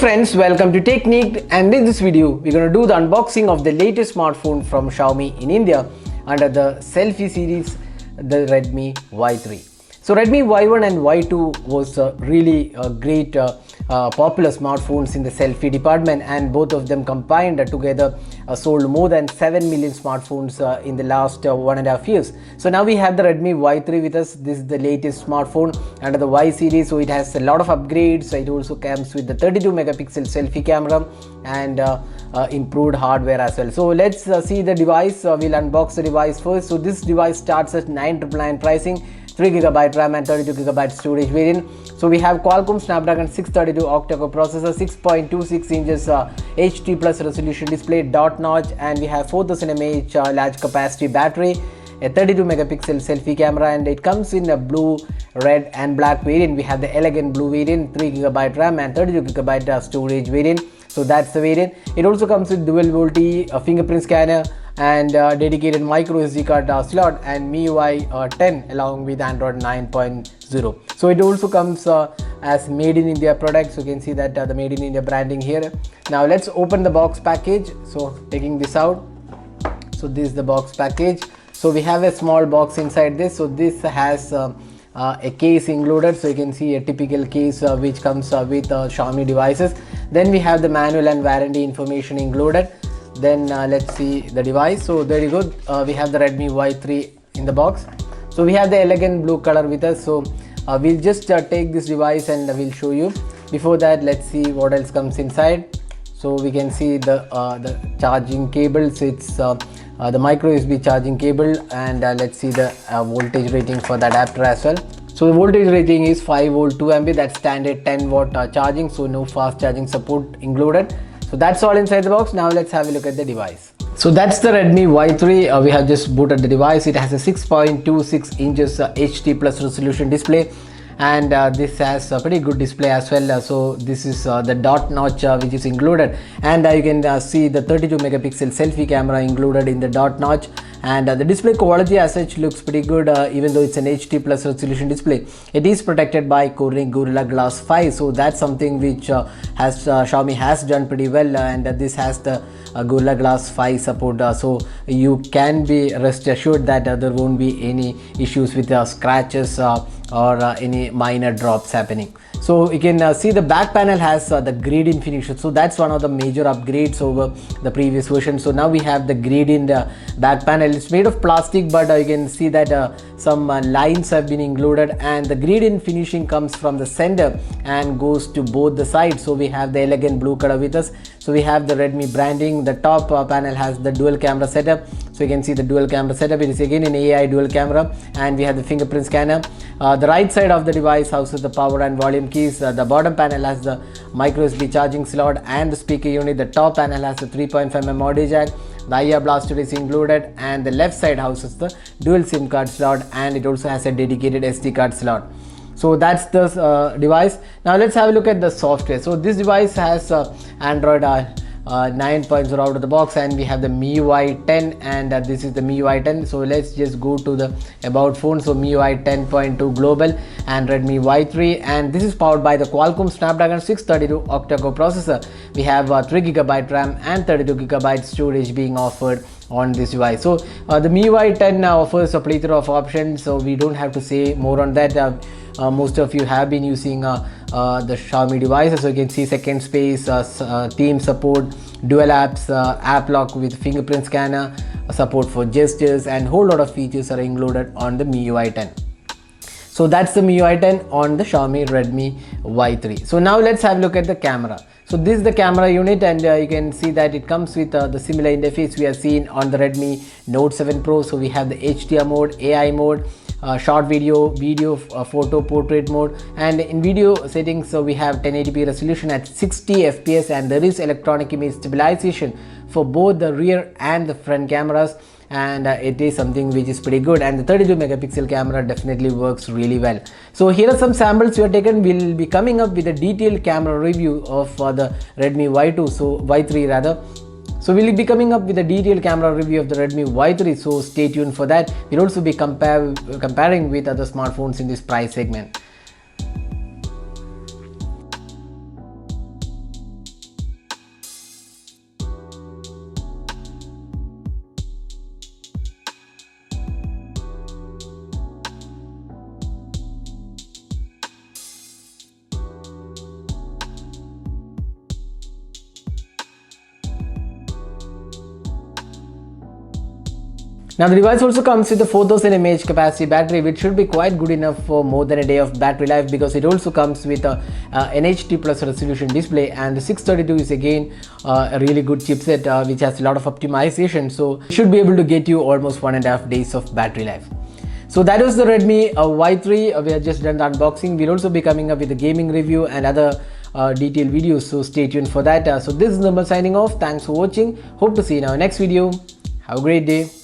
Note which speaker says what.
Speaker 1: friends, welcome to Technique, and in this video we're going to do the unboxing of the latest smartphone from Xiaomi in India under the selfie series, the Redmi Y3. So Redmi Y1 and Y2 was really great popular smartphones in the selfie department, and both of them combined together sold more than 7 million smartphones in the last 1.5 years. So now we have the Redmi Y3 with us. This is the latest smartphone under the Y series, so it has a lot of upgrades. It also comes with the 32 megapixel selfie camera and improved hardware as well. So let's see the device. We'll unbox the device first. So this device starts at 999 pricing, 3GB RAM and 32GB storage variant. So we have Qualcomm Snapdragon 632 octa-core processor, 6.26 inches HD plus resolution display, dot notch, and we have 4000 mAh large capacity battery, a 32 megapixel selfie camera, and it comes in a blue, red and black variant. We have the elegant blue variant, 3GB RAM and 32GB storage variant. So that's the variant. It also comes with dual VoLTE fingerprint scanner and dedicated micro SD card slot and MIUI 10 along with Android 9.0. So it also comes as made in India product. So you can see that the made in India branding here. Now let's open the box package. So taking this out, so this is the box package. So we have a small box inside this. So this has a case included, so you can see a typical case which comes with Xiaomi devices. Then we have the manual and warranty information included. Then let's see the device. So there you go, we have the Redmi Y3 in the box. So we have the elegant blue color with us. So we'll just take this device and we'll show you. Before that, let's see what else comes inside. So we can see the charging cables. It's the micro USB charging cable, and let's see the voltage rating for the adapter as well. So the voltage rating is 5 volt 2 mA. That's standard 10 watt charging, so no fast charging support included. So that's all inside the box. Now let's have a look at the device. So that's the Redmi Y3. We have just booted the device. It has a 6.26 inches HD plus resolution display, and this has a pretty good display as well. So this is the dot notch which is included, and you can see the 32 megapixel selfie camera included in the dot notch, and the display quality as such looks pretty good. Even though it's an HD plus resolution display, it is protected by Corning Gorilla Glass 5. So that's something which Xiaomi has done pretty well, and this has the Gorilla Glass 5 support. So you can be rest assured that there won't be any issues with scratches or any minor drops happening. So you can see the back panel has the gradient finish. So that's one of the major upgrades over the previous version. So now we have the gradient back panel. It's made of plastic, but you can see that some lines have been included, and the gradient finishing comes from the center and goes to both the sides. So we have the elegant blue color with us. So we have the Redmi branding. The top panel has the dual camera setup. So you can see the dual camera setup. It is again an AI dual camera, and we have the fingerprint scanner. The right side of the device houses the power and volume keys. The bottom panel has the micro SD charging slot and the speaker unit. The top panel has the 3.5mm audio jack. The IR blaster is included, and the left side houses the dual SIM card slot, and it also has a dedicated SD card slot. So that's the device. Now let's have a look at the software. So this device has Android 9.0 out of the box, and we have the MIUI 10, and this is the MIUI 10. So let's just go to the about phone. So MIUI 10.2 global and Redmi Y3, and this is powered by the Qualcomm Snapdragon 632 octa-core processor. We have 3GB RAM and 32GB storage being offered on this device. So the MIUI 10 offers a plethora of options, so we don't have to say more on that. Most of you have been using the Xiaomi devices, so you can see second space, theme support, dual apps, app lock with fingerprint scanner, support for gestures, and whole lot of features are included on the MIUI 10. So that's the MIUI 10 on the Xiaomi Redmi Y3. So now let's have a look at the camera. So this is the camera unit, and you can see that it comes with the similar interface we have seen on the Redmi Note 7 Pro. So we have the HDR mode, AI mode, short video, photo, portrait mode, and in video settings, so we have 1080p resolution at 60 fps, and there is electronic image stabilization for both the rear and the front cameras, and it is something which is pretty good, and the 32 megapixel camera definitely works really well. So here are some samples we have taken. We'll be coming up with a detailed camera review of the Redmi Y3 rather. So we'll be coming up with a detailed camera review of the Redmi Y3, so stay tuned for that. We'll also be comparing with other smartphones in this price segment. Now the device also comes with a 4000 mAh capacity battery, which should be quite good enough for more than a day of battery life, because it also comes with a NHD plus resolution display, and the 632 is again a really good chipset which has a lot of optimization, so it should be able to get you almost 1.5 days of battery life. So that was the Redmi Y3. We have just done the unboxing. We'll also be coming up with a gaming review and other detailed videos, so stay tuned for that. So this is Nirmal signing off. Thanks for watching. Hope to see you in our next video. Have a great day.